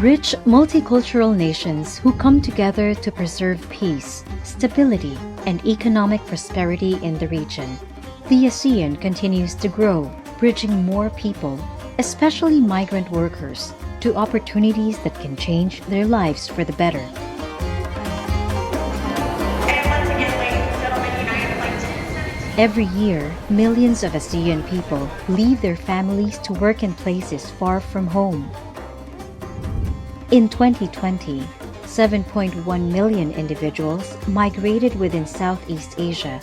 rich multicultural nations who come together to preserve peace, stability, and economic prosperity in the region. The ASEAN continues to grow, bridging more people, especially migrant workers, to opportunities that can change their lives for the better. Every year, millions of ASEAN people leave their families to work in places far from home. In 2020, 7.1 million individuals migrated within Southeast Asia,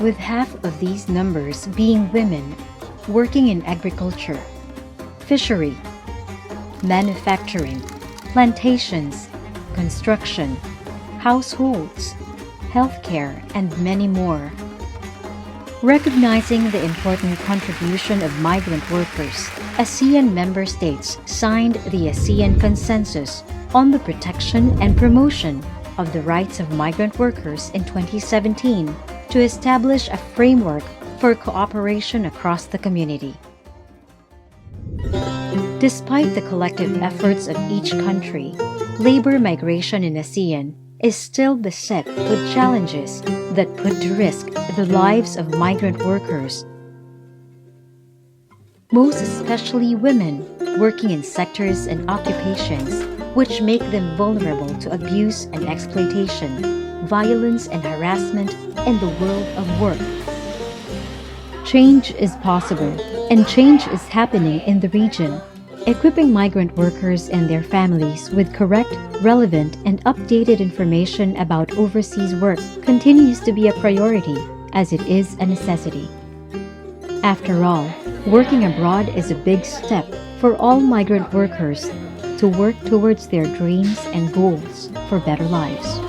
with half of these numbers being women working in agriculture, fishery, manufacturing, plantations, construction, households, healthcare, and many more. Recognizing the important contribution of migrant workers, ASEAN member states signed the ASEAN Consensus on the Protection and Promotion of the Rights of Migrant Workers in 2017 to establish a framework for cooperation across the community. Despite the collective efforts of each country, labor migration in ASEAN is still beset with challenges that put to risk the lives of migrant workers, most especially women working in sectors and occupations which make them vulnerable to abuse and exploitation, violence and harassment in the world of work. Change is possible, and change is happening in the region. Equipping migrant workers and their families with correct, relevant, and updated information about overseas work continues to be a priority, as it is a necessity. After all, working abroad is a big step for all migrant workers to work towards their dreams and goals for better lives.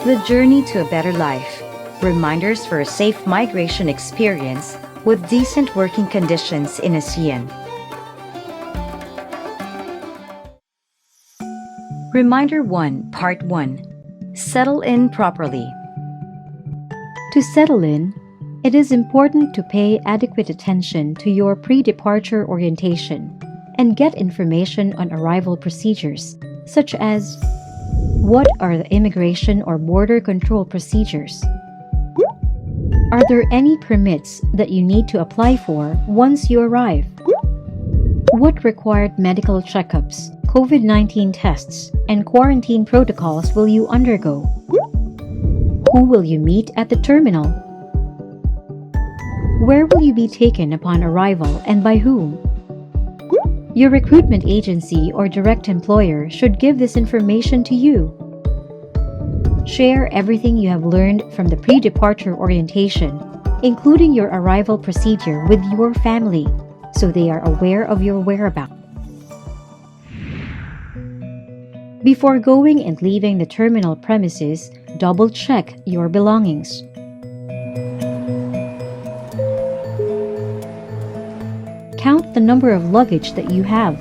The Journey to a Better Life. Reminders for a safe migration experience with decent working conditions in ASEAN. Reminder 1, Part 1. Settle in properly. To settle in, it is important to pay adequate attention to your pre-departure orientation and get information on arrival procedures, such as what are the immigration or border control procedures? Are there any permits that you need to apply for once you arrive? What required medical checkups, COVID-19 tests, and quarantine protocols will you undergo? Who will you meet at the terminal? Where will you be taken upon arrival and by whom? Your recruitment agency or direct employer should give this information to you. Share everything you have learned from the pre-departure orientation, including your arrival procedure, with your family, so they are aware of your whereabouts. Before going and leaving the terminal premises, double-check your belongings. Count the number of luggage that you have.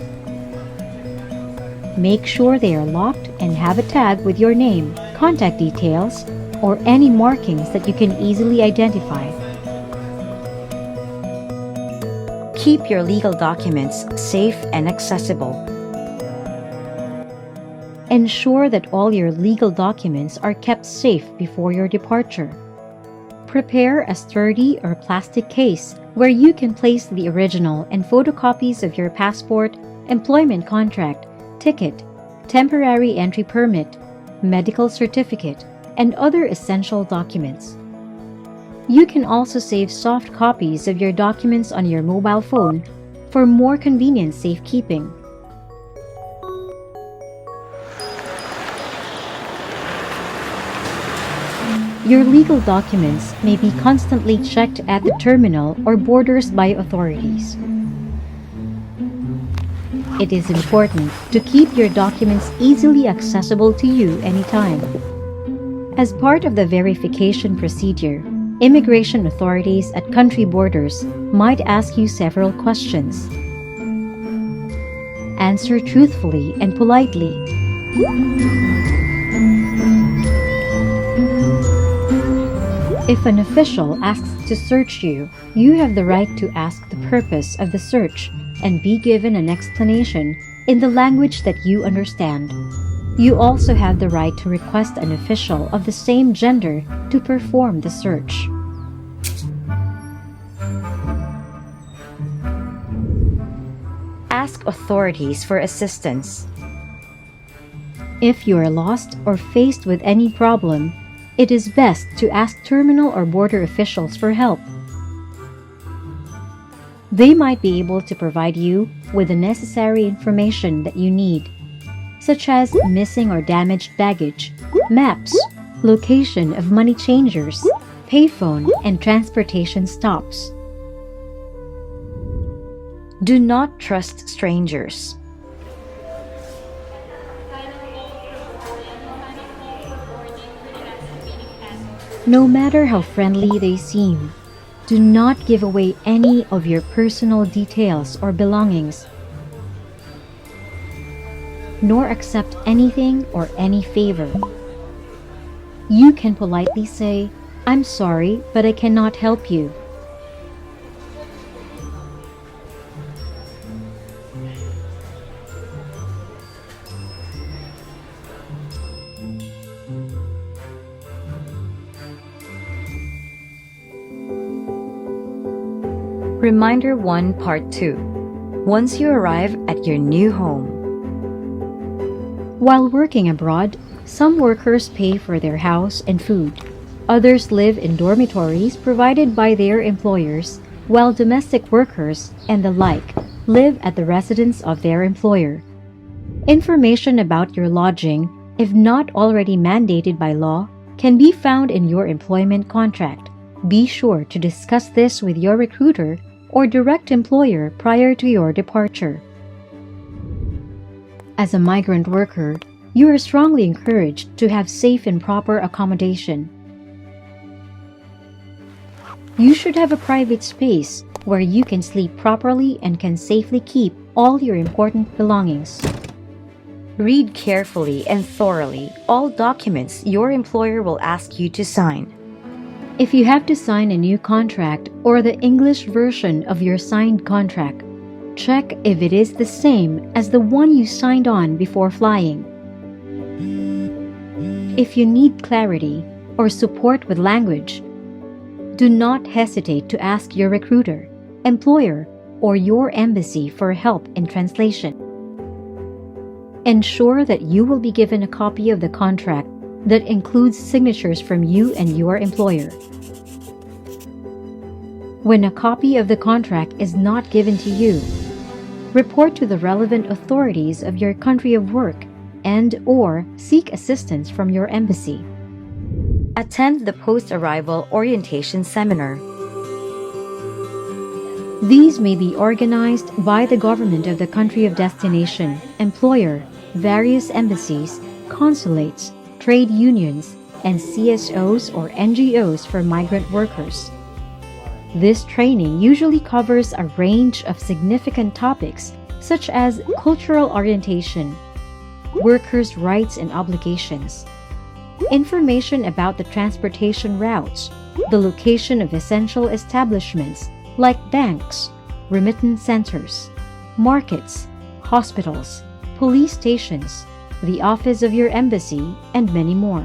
Make sure they are locked and have a tag with your name, contact details, or any markings that you can easily identify. Keep your legal documents safe and accessible. Ensure that all your legal documents are kept safe before your departure. Prepare a sturdy or plastic case where you can place the original and photocopies of your passport, employment contract, ticket, temporary entry permit, medical certificate, and other essential documents. You can also save soft copies of your documents on your mobile phone for more convenient safekeeping. Your legal documents may be constantly checked at the terminal or borders by authorities. It is important to keep your documents easily accessible to you anytime. As part of the verification procedure, immigration authorities at country borders might ask you several questions. Answer truthfully and politely. If an official asks to search you, you have the right to ask the purpose of the search and be given an explanation in the language that you understand. You also have the right to request an official of the same gender to perform the search. Ask authorities for assistance. If you are lost or faced with any problem, it is best to ask terminal or border officials for help. They might be able to provide you with the necessary information that you need, such as missing or damaged baggage, maps, location of money changers, payphone, and transportation stops. Do not trust strangers. No matter how friendly they seem, do not give away any of your personal details or belongings, nor accept anything or any favor. You can politely say, "I'm sorry, but I cannot help you." Reminder 1, Part 2. Once you arrive at your new home. While working abroad, some workers pay for their house and food. Others live in dormitories provided by their employers, while domestic workers and the like live at the residence of their employer. Information about your lodging, if not already mandated by law, can be found in your employment contract. Be sure to discuss this with your recruiter or direct employer prior to your departure. As a migrant worker, you are strongly encouraged to have safe and proper accommodation. You should have a private space where you can sleep properly and can safely keep all your important belongings. Read carefully and thoroughly all documents your employer will ask you to sign. If you have to sign a new contract or the English version of your signed contract, check if it is the same as the one you signed on before flying. If you need clarity or support with language, do not hesitate to ask your recruiter, employer, or your embassy for help in translation. Ensure that you will be given a copy of the contract that includes signatures from you and your employer. When a copy of the contract is not given to you, report to the relevant authorities of your country of work and/or seek assistance from your embassy. Attend the post-arrival orientation seminar. These may be organized by the government of the country of destination, employer, various embassies, consulates, trade unions, and CSOs or NGOs for migrant workers. This training usually covers a range of significant topics such as cultural orientation, workers' rights and obligations, information about the transportation routes, the location of essential establishments like banks, remittance centers, markets, hospitals, police stations, the office of your embassy, and many more.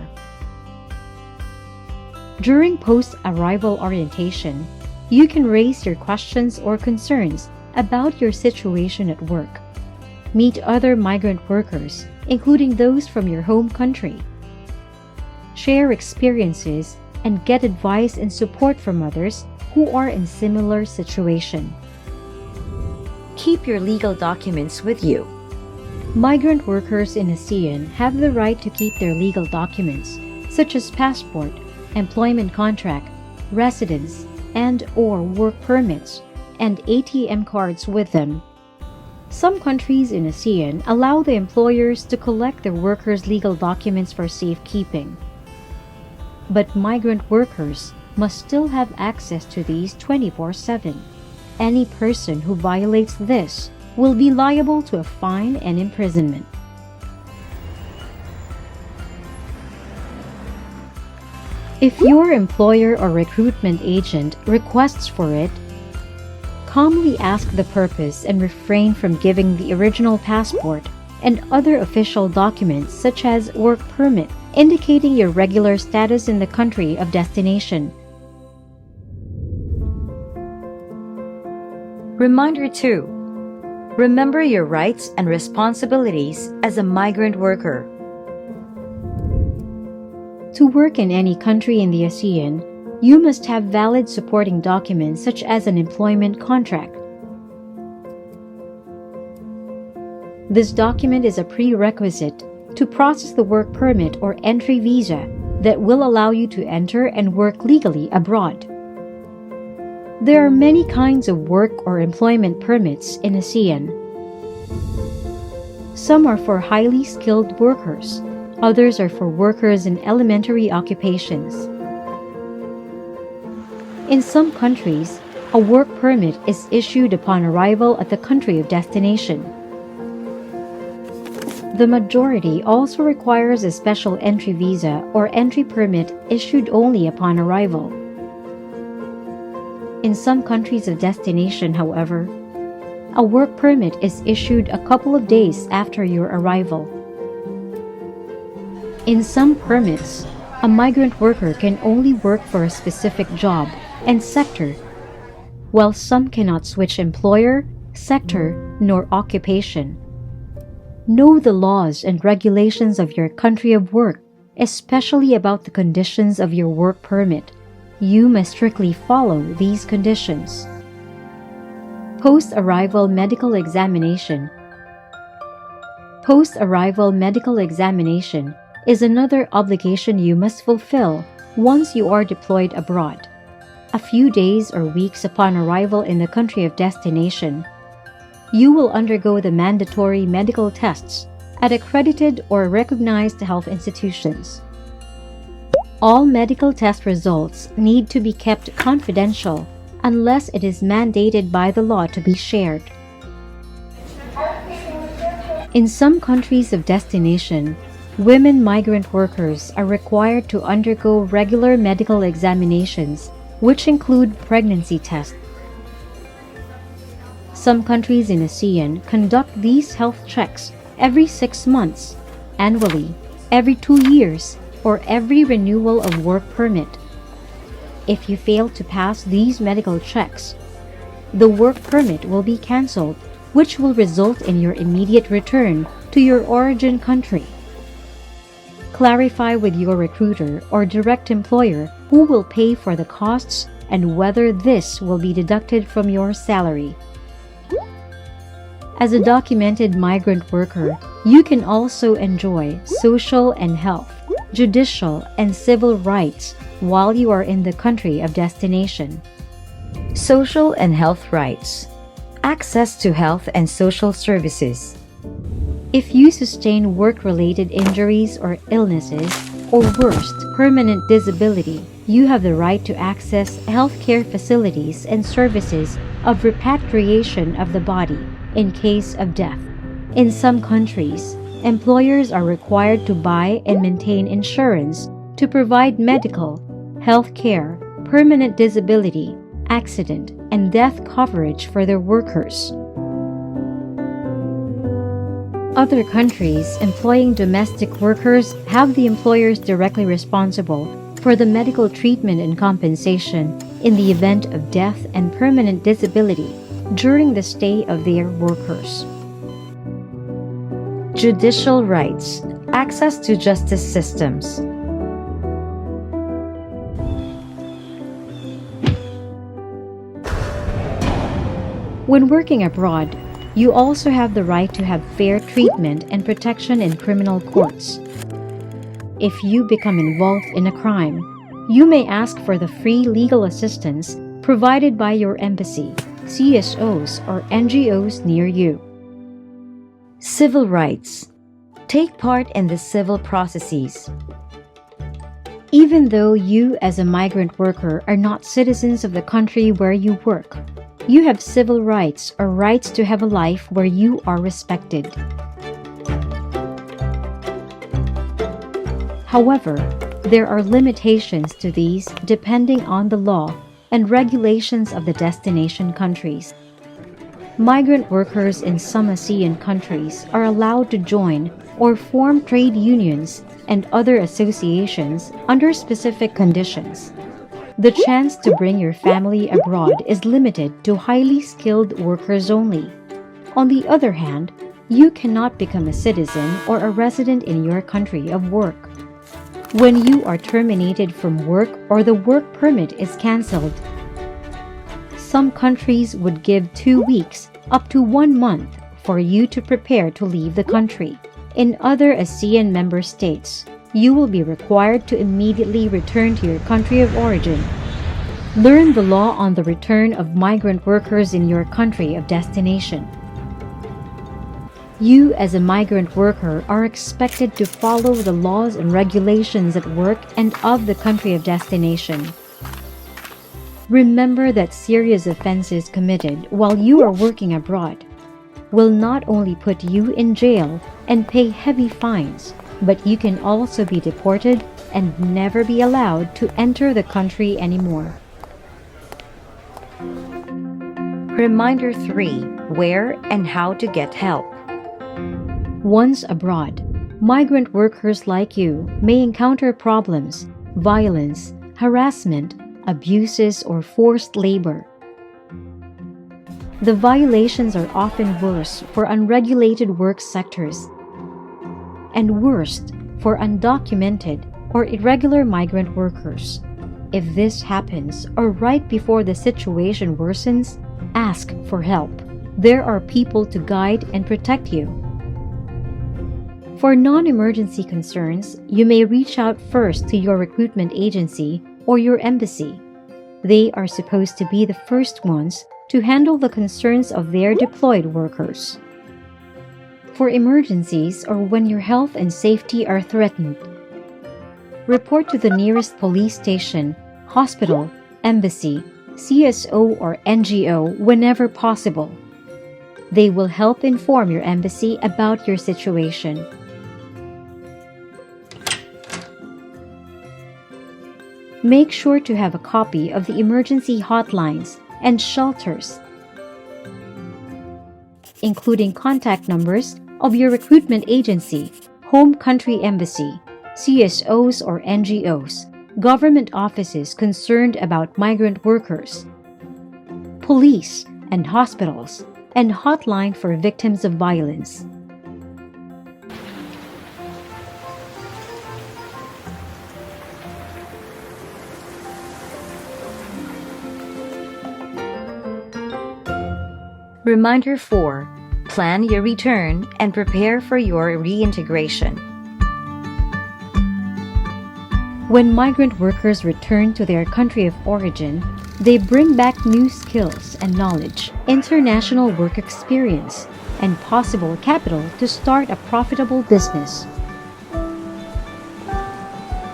During post-arrival orientation, you can raise your questions or concerns about your situation at work. Meet other migrant workers, including those from your home country. share experiences, and get advice and support from others who are in similar situation. Keep your legal documents with you. Migrant workers in ASEAN have the right to keep their legal documents, such as passport, employment contract, residence, and/or work permits, and ATM cards with them. Some countries in ASEAN allow the employers to collect their workers' legal documents for safekeeping. But migrant workers must still have access to these 24/7. Any person who violates this will be liable to a fine and imprisonment. If your employer or recruitment agent requests for it, calmly ask the purpose and refrain from giving the original passport and other official documents such as work permit, indicating your regular status in the country of destination. Reminder 2. Remember your rights and responsibilities as a migrant worker. To work in any country in the ASEAN, you must have valid supporting documents such as an employment contract. This document is a prerequisite to process the work permit or entry visa that will allow you to enter and work legally abroad. There are many kinds of work or employment permits in ASEAN. Some are for highly skilled workers. Others are for workers in elementary occupations. In some countries, a work permit is issued upon arrival at the country of destination. The majority also requires a special entry visa or entry permit issued only upon arrival. In some countries of destination, however, a work permit is issued a couple of days after your arrival. In some permits, a migrant worker can only work for a specific job and sector, while some cannot switch employer, sector, nor occupation. Know the laws and regulations of your country of work, especially about the conditions of your work permit. You must strictly follow these conditions. Post-arrival medical examination. Post-arrival medical examination is another obligation you must fulfill once you are deployed abroad. A few days or weeks upon arrival in the country of destination, you will undergo the mandatory medical tests at accredited or recognized health institutions. All medical test results need to be kept confidential unless it is mandated by the law to be shared. In some countries of destination, women migrant workers are required to undergo regular medical examinations, which include pregnancy tests. Some countries in ASEAN conduct these health checks every 6 months, annually, every 2 years, or every renewal of work permit. If you fail to pass these medical checks, the work permit will be cancelled, which will result in your immediate return to your origin country. Clarify with your recruiter or direct employer who will pay for the costs and whether this will be deducted from your salary. As a documented migrant worker, you can also enjoy social and health, judicial, and civil rights while you are in the country of destination. Social and health rights. Access to health and social services. If you sustain work-related injuries or illnesses, or worst, permanent disability, you have the right to access healthcare facilities and services of repatriation of the body in case of death. In some countries, employers are required to buy and maintain insurance to provide medical, health care, permanent disability, accident, and death coverage for their workers. Other countries employing domestic workers have the employers directly responsible for the medical treatment and compensation in the event of death and permanent disability during the stay of their workers. Judicial rights. Access to justice systems. When working abroad, you also have the right to have fair treatment and protection in criminal courts. If you become involved in a crime, you may ask for the free legal assistance provided by your embassy, CSOs, or NGOs near you. Civil rights. Take part in the civil processes. Even though you as a migrant worker are not citizens of the country where you work, you have civil rights or rights to have a life where you are respected. However, there are limitations to these depending on the law and regulations of the destination countries. Migrant workers in some ASEAN countries are allowed to join or form trade unions and other associations under specific conditions. The chance to bring your family abroad is limited to highly skilled workers only. On the other hand, you cannot become a citizen or a resident in your country of work. When you are terminated from work or the work permit is cancelled, some countries would give 2 weeks up to 1 month for you to prepare to leave the country. In other ASEAN member states, you will be required to immediately return to your country of origin. Learn the law on the return of migrant workers in your country of destination. You as a migrant worker are expected to follow the laws and regulations at work and of the country of destination. Remember that serious offenses committed while you are working abroad will not only put you in jail and pay heavy fines, but you can also be deported and never be allowed to enter the country anymore. Reminder 3. Where and how to get help. Once abroad, migrant workers like you may encounter problems, violence, harassment, abuses, or forced labor. The violations are often worse for unregulated work sectors and worst for undocumented or irregular migrant workers. If this happens or right before the situation worsens, ask for help. There are people to guide and protect you. For non-emergency concerns, you may reach out first to your recruitment agency or your embassy. They are supposed to be the first ones to handle the concerns of their deployed workers. For emergencies or when your health and safety are threatened, report to the nearest police station, hospital, embassy, CSO, or NGO whenever possible. They will help inform your embassy about your situation. Make sure to have a copy of the emergency hotlines and shelters, including contact numbers of your recruitment agency, home country embassy, CSOs or NGOs, government offices concerned about migrant workers, police and hospitals, and hotline for victims of violence. Reminder 4. Plan your return and prepare for your reintegration. When migrant workers return to their country of origin, they bring back new skills and knowledge, international work experience, and possible capital to start a profitable business.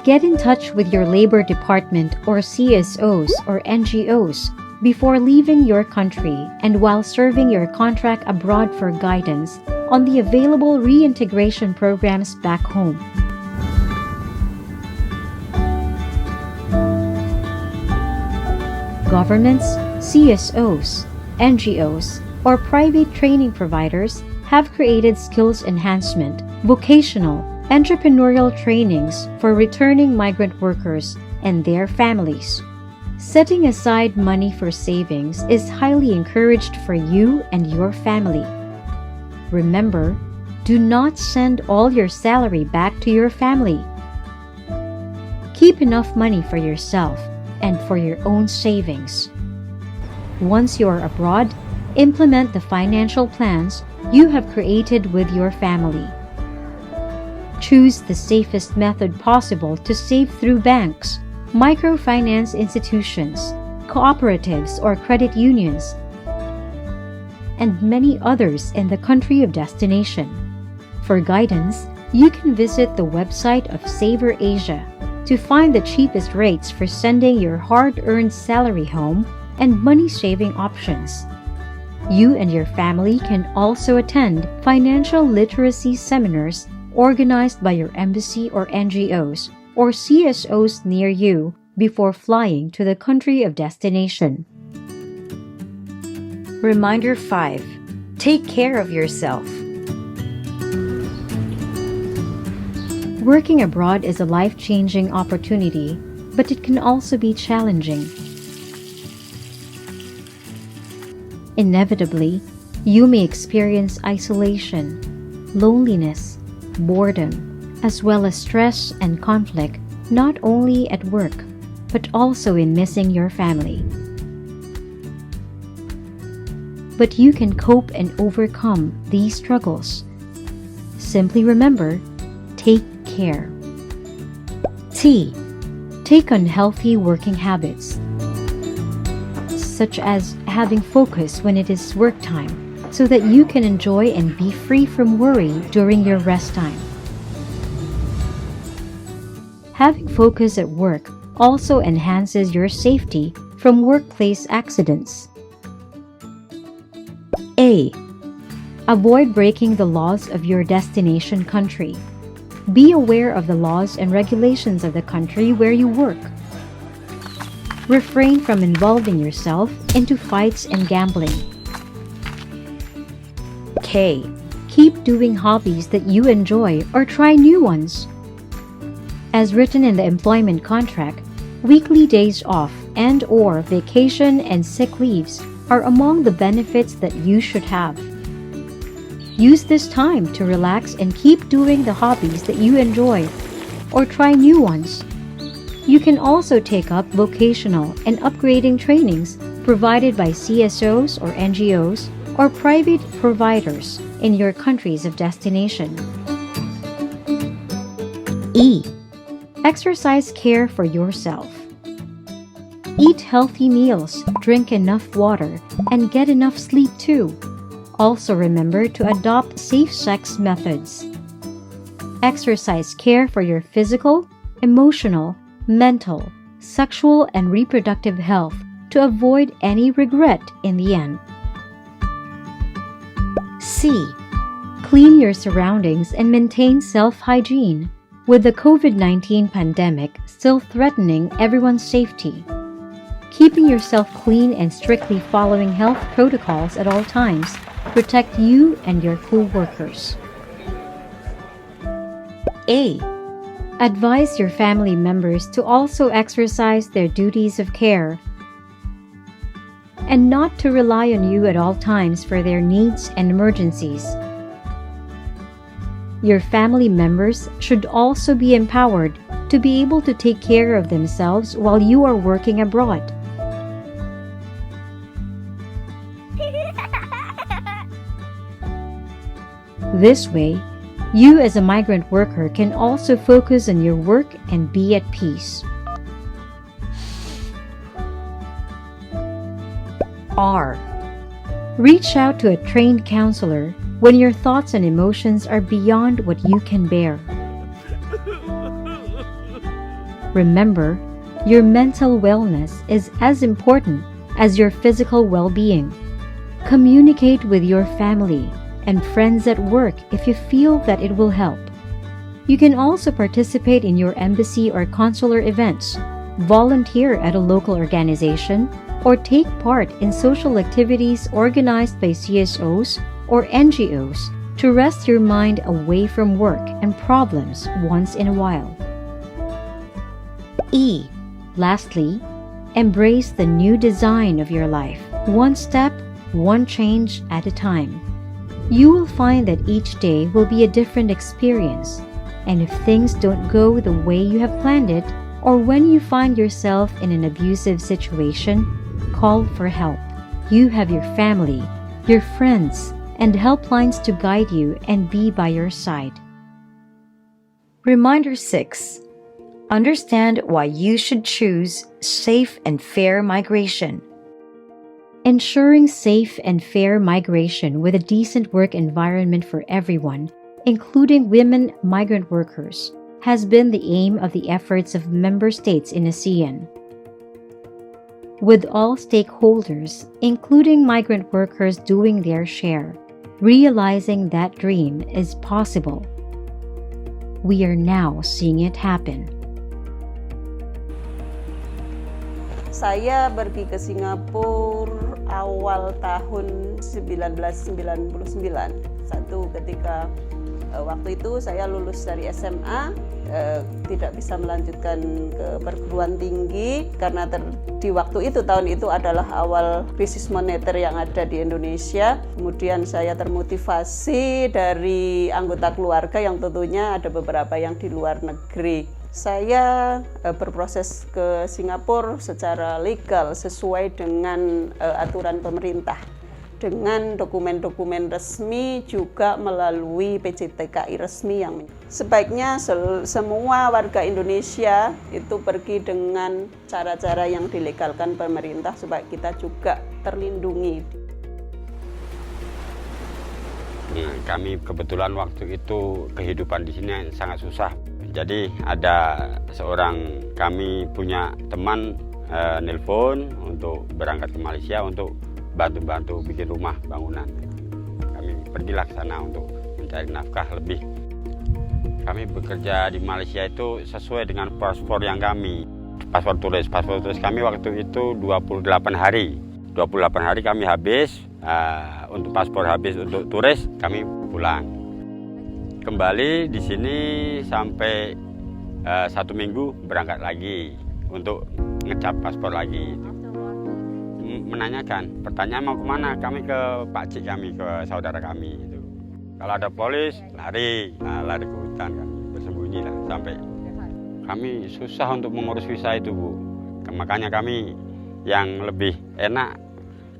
Get in touch with your labor department or CSOs or NGOs before leaving your country and while serving your contract abroad for guidance on the available reintegration programs back home. Governments, CSOs, NGOs, or private training providers have created skills enhancement, vocational, entrepreneurial trainings for returning migrant workers and their families. Setting aside money for savings is highly encouraged for you and your family. Remember, do not send all your salary back to your family. Keep enough money for yourself and for your own savings. Once you are abroad, Implement the financial plans you have created with your family. Choose the safest method possible to save through banks, microfinance institutions, cooperatives or credit unions, and many others in the country of destination. For guidance, you can visit the website of Saver Asia to find the cheapest rates for sending your hard-earned salary home and money-saving options. You and your family can also attend financial literacy seminars organized by your embassy or NGOs or CSOs near you before flying to the country of destination. Reminder 5. Take care of yourself. Working abroad is a life-changing opportunity, but it can also be challenging. Inevitably, you may experience isolation, loneliness, boredom, as well as stress and conflict not only at work, but also in missing your family. But you can cope and overcome these struggles. Simply remember, take care. T. Take on healthy working habits, such as having focus when it is work time, so that you can enjoy and be free from worry during your rest time. Having focus at work also enhances your safety from workplace accidents. A. Avoid breaking the laws of your destination country. Be aware of the laws and regulations of the country where you work. Refrain from involving yourself into fights and gambling. K. Keep doing hobbies that you enjoy or try new ones. As written in the employment contract, weekly days off and/or vacation and sick leaves are among the benefits that you should have. Use this time to relax and keep doing the hobbies that you enjoy or try new ones. You can also take up vocational and upgrading trainings provided by CSOs or NGOs or private providers in your countries of destination. E. Exercise care for yourself. Eat healthy meals, drink enough water, and get enough sleep too. Also remember to adopt safe sex methods. Exercise care for your physical, emotional, mental, sexual, and reproductive health to avoid any regret in the end. C. Clean your surroundings and maintain self-hygiene. With the COVID-19 pandemic still threatening everyone's safety, keeping yourself clean and strictly following health protocols at all times protect you and your co-workers. A. Advise your family members to also exercise their duties of care and not to rely on you at all times for their needs and emergencies. Your family members should also be empowered to be able to take care of themselves while you are working abroad. This way, you as a migrant worker can also focus on your work and be at peace. R. Reach out to a trained counselor when your thoughts and emotions are beyond what you can bear. Remember, your mental wellness is as important as your physical well-being. Communicate with your family and friends at work if you feel that it will help. You can also participate in your embassy or consular events, volunteer at a local organization, or take part in social activities organized by CSOs or NGOs to rest your mind away from work and problems once in a while. E. Lastly, embrace the new design of your life, one step, one change at a time. You will find that each day will be a different experience, and if things don't go the way you have planned it, or when you find yourself in an abusive situation, call for help. You have your family, your friends, and helplines to guide you and be by your side. Reminder 6. Understand why you should choose safe and fair migration. Ensuring safe and fair migration with a decent work environment for everyone, including women migrant workers, has been the aim of the efforts of member states in ASEAN. With all stakeholders, including migrant workers doing their share, realizing that dream is possible. We are now seeing it happen. Saya pergi ke Singapura awal tahun 1999. Satu ketika waktu itu saya lulus dari SMA, tidak bisa melanjutkan ke perguruan tinggi karena di waktu itu, tahun itu adalah awal krisis moneter yang ada di Indonesia. Kemudian saya termotivasi dari anggota keluarga yang tentunya ada beberapa yang di luar negeri. Saya berproses ke Singapura secara legal sesuai dengan aturan pemerintah, dengan dokumen-dokumen resmi, juga melalui PJTKI resmi yang sebaiknya semua warga Indonesia itu pergi dengan cara-cara yang dilegalkan pemerintah supaya kita juga terlindungi. Kami kebetulan waktu itu kehidupan di sini sangat susah. Jadi ada seorang, kami punya teman nelpon untuk berangkat ke Malaysia untuk bantu-bantu bikin rumah bangunan. Kami pergilah ke sana untuk mencari nafkah lebih. Kami bekerja di Malaysia itu sesuai dengan paspor yang kami. Paspor turis kami waktu itu 28 hari. 28 hari kami habis, untuk paspor habis, untuk turis kami pulang. Kembali di sini sampai 1 minggu berangkat lagi untuk ngecap paspor lagi. Menanyakan, pertanyaan mau kemana? Kami ke pakcik kami, ke saudara kami. Itu. Kalau ada polis, lari ke hutan kami, bersembunyi lah sampai. Kami susah untuk mengurus visa itu, Bu. Makanya kami yang lebih enak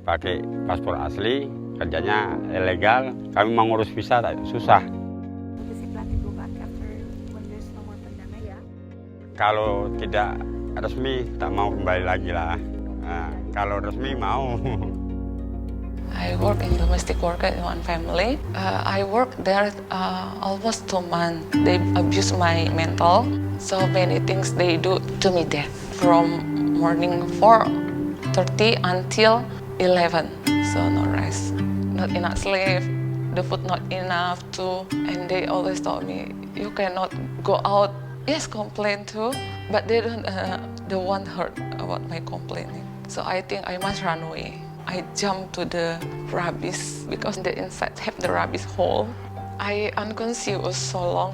pakai paspor asli, kerjanya ilegal. Kami mengurus visa susah. Kalau tidak resmi, tak mau kembali lagi lah. Kalau resmi mau. I work in domestic worker in one family. I work there almost 2 months. They abuse my mental. So many things they do to me there. From morning 4:30 until 11. So no rest. Not enough sleep. The food not enough too. And they always told me, you cannot go out. Yes, complain too, but they don't hurt about my complaining. So I think I must run away. I jump to the rubbish because the inside have the rubbish hole. I unconscious so long,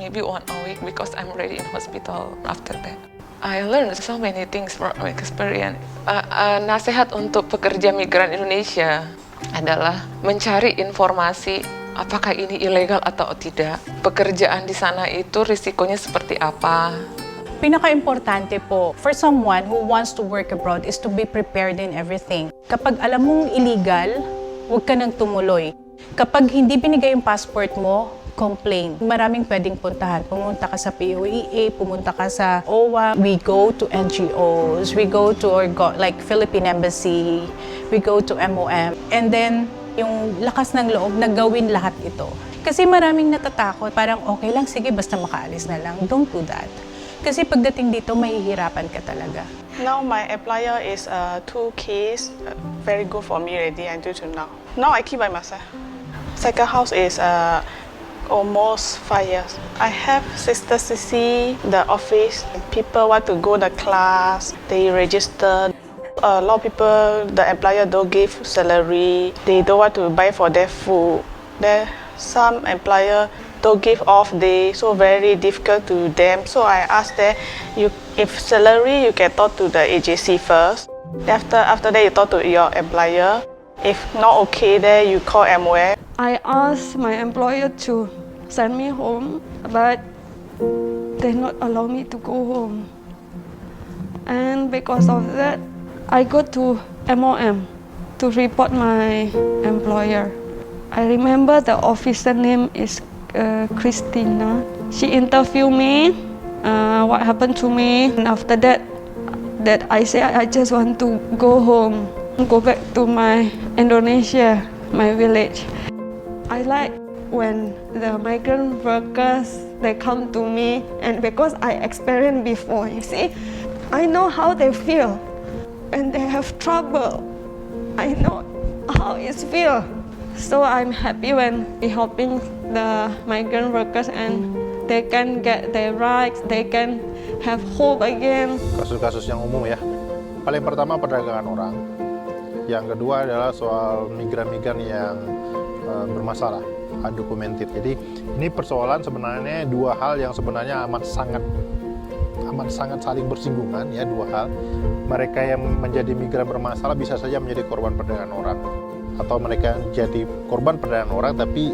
maybe one week because I'm already in hospital after that. I learned so many things from my experience. Nasihat untuk pekerja migran Indonesia adalah mencari informasi apakah ini ilegal atau tidak? Pekerjaan di sana itu risikonya seperti apa? Pinaka-importante po for someone who wants to work abroad is to be prepared in everything. Kapag alam mong illegal, huwag ka nang tumuloy. Kapag hindi binigay yung passport mo, complain. Maraming pwedeng puntahan. Pumunta ka sa POEA, pumunta ka sa OWA. We go to NGOs, we go to like Philippine Embassy, we go to MOM. And then, yung lakas ng loob na gawin lahat ito. Kasi maraming natatakot, parang okay lang, sige, basta makaalis na lang. Don't do that. Kasi pagdating dito, mahihirapan ka talaga. Now my employer is 2 kids, very good for me already until now. Now I keep by myself. Second house is almost 5 years. I have sister CC, the office. People want to go the class, they register. A lot of people, the employer don't give salary. They don't want to buy for their food. Then some employer don't give off day, so very difficult to them. So I asked them, if salary, you can talk to the agency first. After that, you talk to your employer. If not okay, then you call MOM. I asked my employer to send me home, but they not allow me to go home. And because of that, I go to MOM. to report my employer. I remember the officer name is Christina. She interviewed me, what happened to me, and after that I say I just want to go home, go back to my Indonesia, my village. I like when the migrant workers, they come to me, and because I experienced before, you see, I know how they feel when they have trouble. I know how it feels. So I'm happy when we helping the migrant workers and they can get their rights, they can have hope again. Kasus-kasus yang umum ya. Paling pertama perdagangan orang. Yang kedua adalah soal migran-migran yang bermasalah, undocumented. Jadi ini persoalan sebenarnya dua hal yang sebenarnya amat sangat saling bersinggungan ya, dua hal. Mereka yang menjadi migran bermasalah bisa saja menjadi korban perdagangan orang, atau mereka jadi korban perdagangan orang, tapi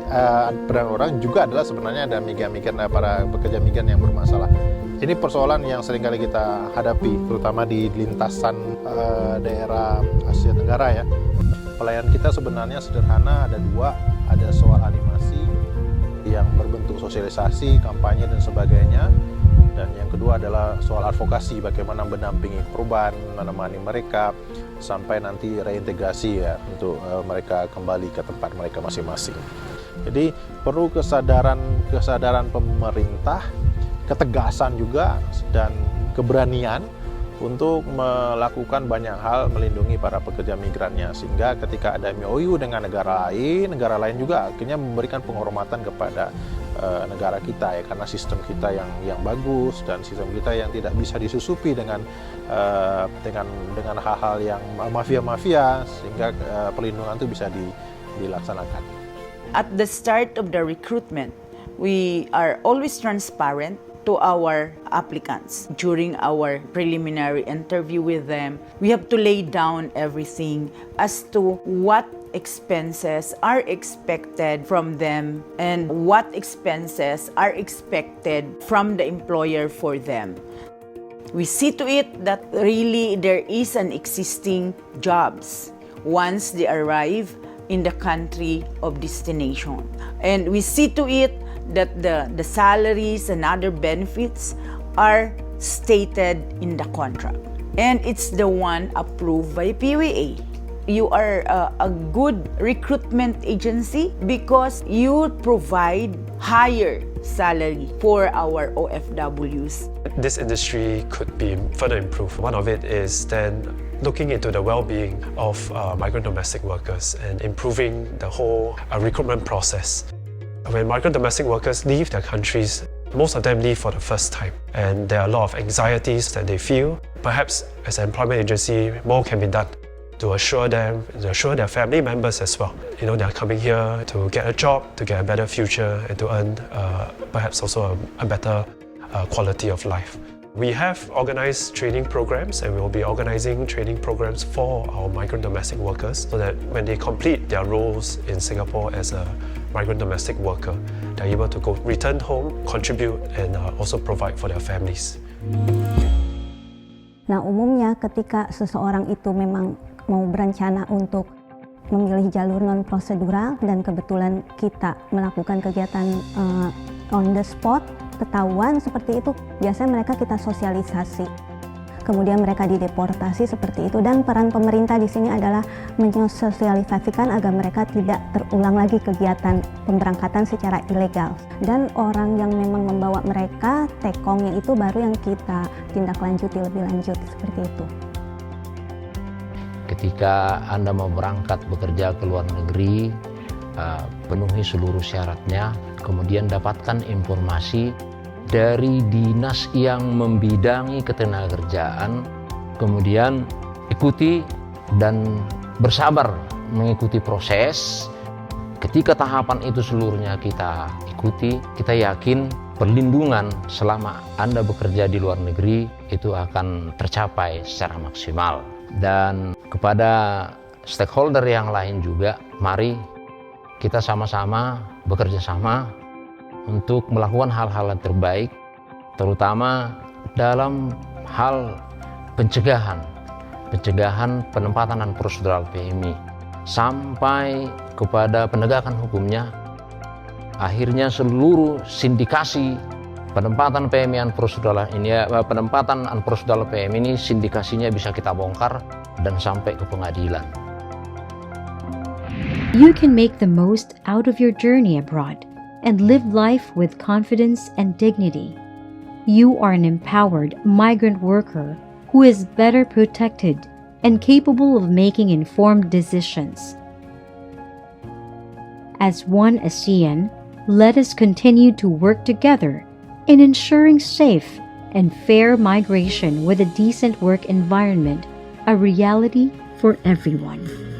perdagangan orang juga adalah sebenarnya ada migran-migran, para pekerja migran yang bermasalah. Ini persoalan yang seringkali kita hadapi, terutama di lintasan daerah Asia Tenggara ya. Pelayanan kita sebenarnya sederhana, ada dua, ada soal animasi yang berbentuk sosialisasi, kampanye dan sebagainya. Dan yang kedua adalah soal advokasi, bagaimana mendampingi korban, menemani mereka sampai nanti reintegrasi ya, untuk mereka kembali ke tempat mereka masing-masing. Jadi perlu kesadaran pemerintah, ketegasan juga dan keberanian untuk melakukan banyak hal melindungi para pekerja migrannya, sehingga ketika ada MOU dengan negara lain juga akhirnya memberikan penghormatan kepada negara kita ya, karena sistem kita yang bagus dan sistem kita yang tidak bisa disusupi dengan hal-hal yang mafia-mafia, sehingga perlindungan itu bisa dilaksanakan. At the start of the recruitment, we are always transparent to our applicants. During our preliminary interview with them, we have to lay down everything as to what expenses are expected from them and what expenses are expected from the employer for them. We see to it that really there is an existing jobs once they arrive in the country of destination. And we see to it that the salaries and other benefits are stated in the contract. And it's the one approved by PWA. You are a good recruitment agency because you provide higher salary for our OFWs. This industry could be further improved. One of it is then looking into the well-being of migrant domestic workers and improving the whole recruitment process. When migrant domestic workers leave their countries, most of them leave for the first time, and there are a lot of anxieties that they feel. Perhaps as an employment agency, more can be done to assure them, to assure their family members as well. You know, they are coming here to get a job, to get a better future, and to earn perhaps also a better quality of life. We have organized training programs, and we will be organizing training programs for our migrant domestic workers so that when they complete their roles in Singapore as a migrant domestic worker, they're able to return home, contribute, and also provide for their families. Nah, umumnya ketika seseorang itu memang mau berencana untuk memilih jalur non-prosedural dan kebetulan kita melakukan kegiatan on the spot, ketahuan seperti itu, biasanya mereka kita sosialisasi. Kemudian mereka dideportasi seperti itu, dan peran pemerintah di sini adalah mensosialisasikan agar mereka tidak terulang lagi kegiatan pemberangkatan secara ilegal. Dan orang yang memang membawa mereka, tekongnya itu baru yang kita tindak lanjuti lebih lanjut seperti itu. Ketika Anda mau berangkat bekerja ke luar negeri, penuhi seluruh syaratnya, kemudian dapatkan informasi dari dinas yang membidangi ketenagakerjaan, kemudian ikuti dan bersabar mengikuti proses. Ketika tahapan itu seluruhnya kita ikuti, kita yakin perlindungan selama Anda bekerja di luar negeri itu akan tercapai secara maksimal. Dan kepada stakeholder yang lain juga, mari kita sama-sama bekerja sama untuk melakukan hal-hal yang terbaik, terutama dalam hal pencegahan penempatan dan prosedural PMI. sampai kepada penegakan hukumnya. Akhirnya seluruh sindikasi penempatan PM unprocedural PM ini sindikasinya bisa kita bongkar dan sampai ke pengadilan. You can make the most out of your journey abroad and live life with confidence and dignity. You are an empowered migrant worker who is better protected and capable of making informed decisions. As one ASEAN, let us continue to work together in ensuring safe and fair migration with a decent work environment, a reality for everyone.